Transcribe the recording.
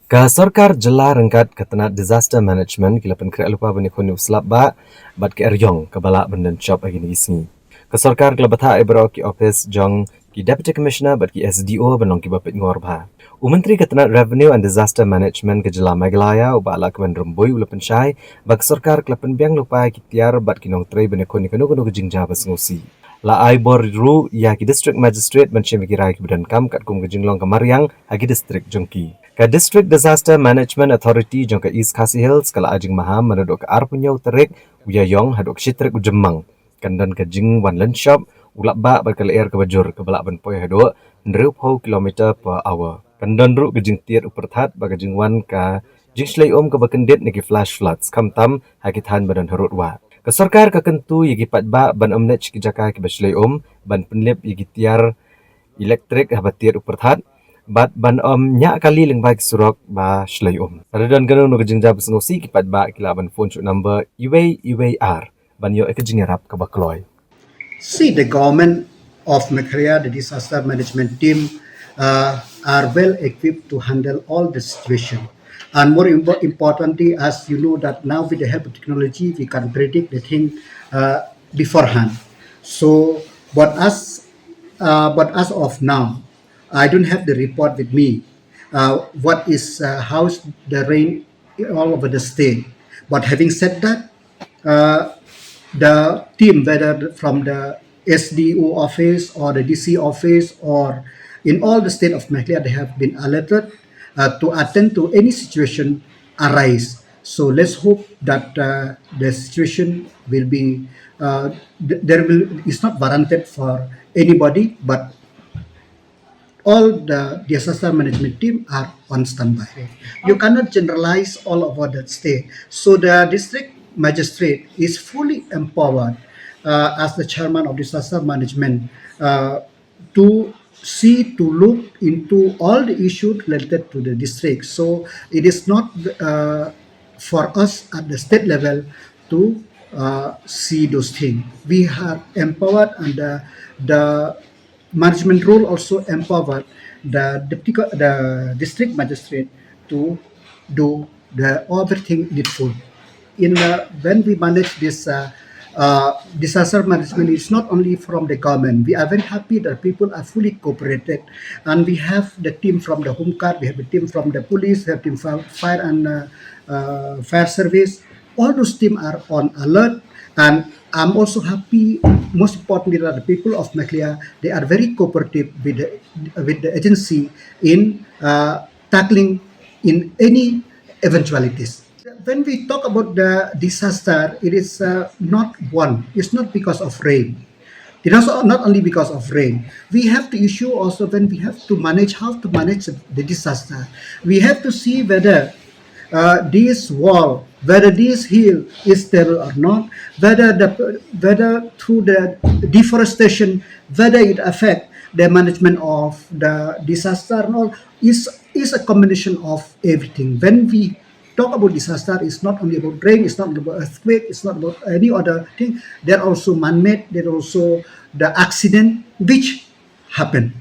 Ka Sorkar Jylla rengkat ke Tnat disaster management kila Pynkhreh lupa bani khoni Slapbah bat ke Eriong ke balak benden chop agi ni isni. Ka Sorkar kila batha ibro ki office jong ki deputy commissioner bat ki SDO banong ki bapit ngor bha. Menteri ke Tnat revenue and disaster management ke Jylla Meghalaya uba Lahkmen Rymbui ula pensyai bak Sorkar kila penbiang lupa ki tiar bat ki nong trei bani khoni kanu jingja basngosi. La ai bor ru ya ki district magistrate mencem ki rai ki badan kam kat kum ke jinglong ke Mariang agi district jongki. Ka District Disaster Management Authority jong ka East Khasi Hills kala ajing maham menaduk ke Arpunyau terik uyayong haduk sitrik ujemang kandan ke jing wan len shop ulak ba berkala air ke bajur ke balak ban poi haduk ndriu pau kilometer per hour kandan ru ke jing tiat uperthat ba ke jing wan ka jing slay ke bakendit niki flash floods kam tam hakithan badan harut wa ke Sorkar ke kentu yigi pat ba ban omnet ki jaka ki baslay ban penlip yigi tiar elektrik habatiat uperthat bat ban nya kali leng bag surok ba shlai ada dan kanu no kejing jab sengosi kipat ba kila ban phone shoot number iwar ban yo ekejing rap ka bakloy. See, the government of Meghalaya, the disaster management team, are well equipped to handle all the situation. And more importantly, as you know, that now with the help of technology, we can predict the thing beforehand. So, but as of now, I don't have the report with me. How's the rain all over the state? But having said that, the team, whether from the SDO office or the DC office or in all the state of Meghalaya, they have been alerted to attend to any situation arise. So let's hope that the situation will be there will it's not warranted for anybody, but all the disaster management team are on standby. You cannot generalize all over the state. So the district magistrate is fully empowered as the chairman of disaster management to look into all the issues related to the district. So it is not for us at the state level to see those things. We are empowered, and the management role also empowered the district magistrate to do the everything needful. When we manage this disaster management, it's not only from the government. We are very happy that people are fully cooperated, and we have the team from the home guard, we have the team from the police, we have team from fire and fire service. All those teams are on alert, and I'm also happy. Most importantly, that the people of Meghalaya, they are very cooperative with the agency in tackling in any eventualities. When we talk about the disaster, it is not one. It's not because of rain. It is not only because of rain. We have to issue also when we have to manage how to manage the disaster. We have to see whether this wall, whether this hill is stable or not, whether through the deforestation, whether it affect the management of the disaster and all, is a combination of everything. When we talk about disaster, it's not only about rain, it's not about earthquake, it's not about any other thing. There are also man-made, there are also the accident which happen.